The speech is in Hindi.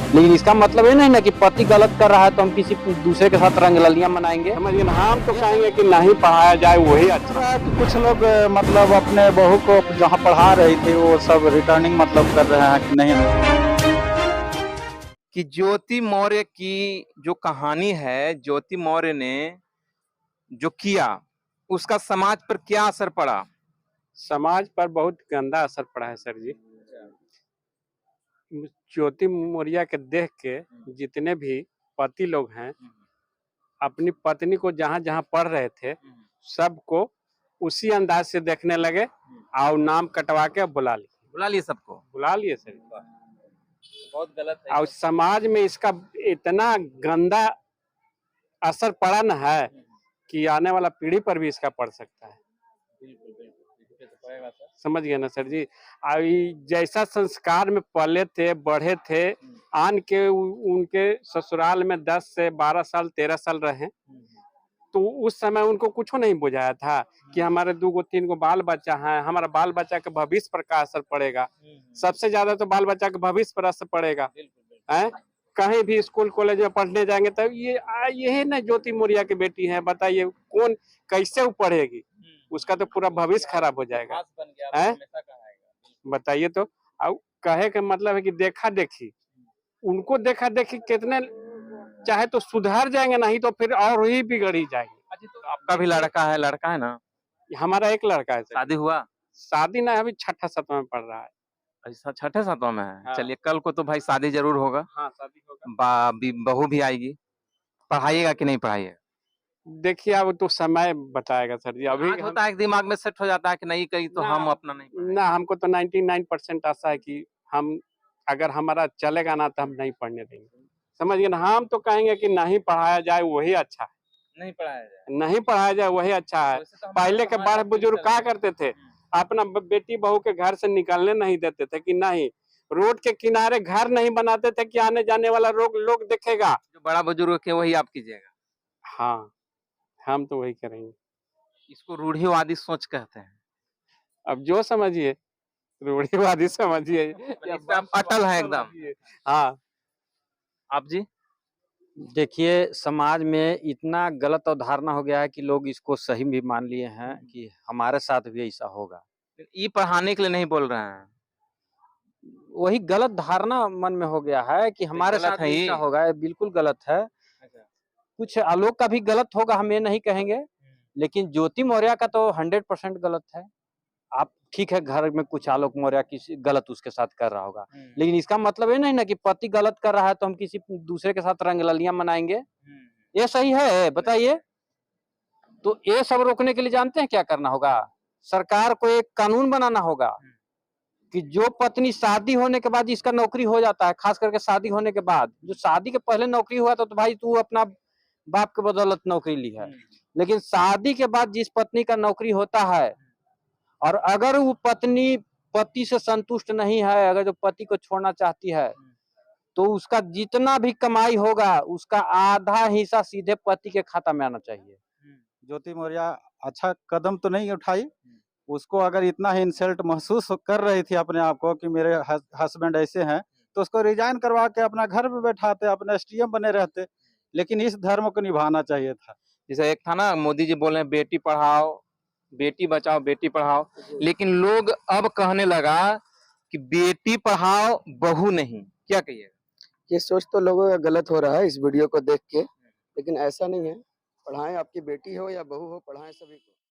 लेकिन इसका मतलब ये नहीं ना कि पति गलत कर रहा है तो हम किसी दूसरे के साथ रंगरलियां मनाएंगे। समझिए ना, हम तो कहेंगे कि नहीं पढ़ाया जाए वही अच्छा। रहा है कि कुछ लोग मतलब अपने बहू को जहाँ पढ़ा रही थी वो सब रिटर्निंग मतलब कर रहे हैं कि नहीं। कि ज्योति मौर्य की जो कहानी है, ज्योति मौर्य ने जो किया उसका समाज पर क्या असर पड़ा? समाज पर बहुत गंदा असर पड़ा है सर जी। ज्योति मौर्य के देख के जितने भी पति लोग हैं अपनी पत्नी को जहाँ जहाँ पढ़ रहे थे सबको उसी अंदाज से देखने लगे और नाम कटवा के बुला लिए सबको। बुला लिए सर। बहुत गलत है। और समाज में इसका इतना गंदा असर पड़ा न है कि आने वाला पीढ़ी पर भी इसका पड़ सकता है। समझ गए ना सर जी। जैसा संस्कार में पले थे बढ़े थे आन के उनके ससुराल में 10 से 12 साल 13 साल रहे तो उस समय उनको कुछ नहीं बुझाया था कि हमारे 2 गो 3 गो बाल बच्चा है, हमारा बाल बच्चा के भविष्य पर का असर पड़ेगा। सबसे ज्यादा तो बाल बच्चा के भविष्य पर असर पड़ेगा है। कहीं भी स्कूल कॉलेज में पढ़ने जाएंगे तब यही ना ज्योति मौर्य की बेटी है, बताइए कौन कैसे वो पढ़ेगी, उसका तो पूरा भविष्य खराब हो जाएगा है। बताइए तो। अब कहे का मतलब है कि देखा देखी उनको देखा देखी कितने चाहे तो सुधार जाएंगे, नहीं तो फिर और ही बिगड़ी जाएंगे। तो आपका भी लड़का है ना? हमारा एक लड़का है सर। शादी हुआ? शादी ना अभी 6ठा 7वां में पढ़ रहा है। अच्छा, छठे सातवां में है। हाँ। चलिए कल को तो भाई शादी जरूर होगा। हाँ शादी होगा। बहू भी आएगी। पढ़ाइएगा कि नहीं पढ़ाइएगा? देखिए अब तो समय बताएगा सर जी। अभी आज होता है कि दिमाग में सेट हो जाता है कि नहीं कहीं तो हम अपना नहीं पढ़ेंगे। ना हमको तो 99% आशा है कि हम अगर हमारा चलेगा ना तो हम नहीं पढ़ने देंगे। समझिए ना, हम तो कहेंगे कि नहीं पढ़ाया जाए वही अच्छा है। नहीं पढ़ाया जाए। नहीं पढ़ाया जाए वही अच्छा है। वैसे तो हमारे पहले के समाज बड़े आपकी बुजुर्ग तरफ क्या है। करते थे, अपना बेटी बहू के घर से निकलने नहीं देते थे कि नहीं, रोड के किनारे घर नहीं बनाते थे कि आने जाने वाला लोग देखेगा। जो बड़ा बुजुर्ग के वही आप कीजिएगा। हाँ हम तो वही करेंगे। इसको रूढ़िवादी सोच कहते हैं। अब जो समझिए, रूढ़िवादी समझिए या इस पे आप अटल हैं एकदम। समझिए। हाँ आप जी? देखिए समाज में इतना गलत अवधारणा हो गया है कि लोग इसको सही भी मान लिए हैं कि हमारे साथ भी ऐसा होगा। ये पढ़ाने के लिए नहीं बोल रहे हैं। वही गलत धारणा मन में हो गया है कि हमारे गलत साथ है भी ये। ऐसा होगा, ये बिल्कुल गलत है। कुछ आलोक का भी गलत होगा, हम ये नहीं कहेंगे, लेकिन ज्योति मौर्य का तो 100% गलत है। आप ठीक है घर में कुछ आलोक मौर्य किसी गलत उसके साथ कर रहा होगा, लेकिन इसका मतलब ये नहीं ना कि पति गलत कर रहा है तो हम किसी दूसरे के साथ रंगरलियां मनाएंगे। ये सही है? बताइए। तो ये सब रोकने के लिए जानते हैं क्या करना होगा? सरकार को एक कानून बनाना होगा कि जो पत्नी शादी होने के बाद इसका नौकरी हो जाता है, खास करके शादी होने के बाद, जो शादी के पहले नौकरी हुआ था तो भाई तू अपना बाप के बदौलत नौकरी ली है, लेकिन शादी के बाद जिस पत्नी का नौकरी होता है और अगर वो पत्नी पति से संतुष्ट नहीं है, अगर जो पति को छोड़ना चाहती है तो उसका जितना भी कमाई होगा उसका आधा हिस्सा सीधे पति के खाता में आना चाहिए। ज्योति मौर्य अच्छा कदम तो नहीं उठाई, उसको अगर इतना ही इंसल्ट महसूस कर रही थी अपने आप को कि मेरे हस्बैंड ऐसे हैं तो उसको रिजाइन करवा के अपना घर में बैठाते, अपने एसडीएम बने रहते। लेकिन इस धर्म को निभाना चाहिए था। जैसे एक था ना, मोदी जी बोल रहे हैं बेटी पढ़ाओ बेटी बचाओ बेटी पढ़ाओ, लेकिन लोग अब कहने लगा कि बेटी पढ़ाओ बहू नहीं। क्या कहिए? ये सोच तो लोगों का गलत हो रहा है इस वीडियो को देख के, लेकिन ऐसा नहीं है। पढ़ाएं, आपकी बेटी हो या बहू हो, पढ़ाएं सभी को।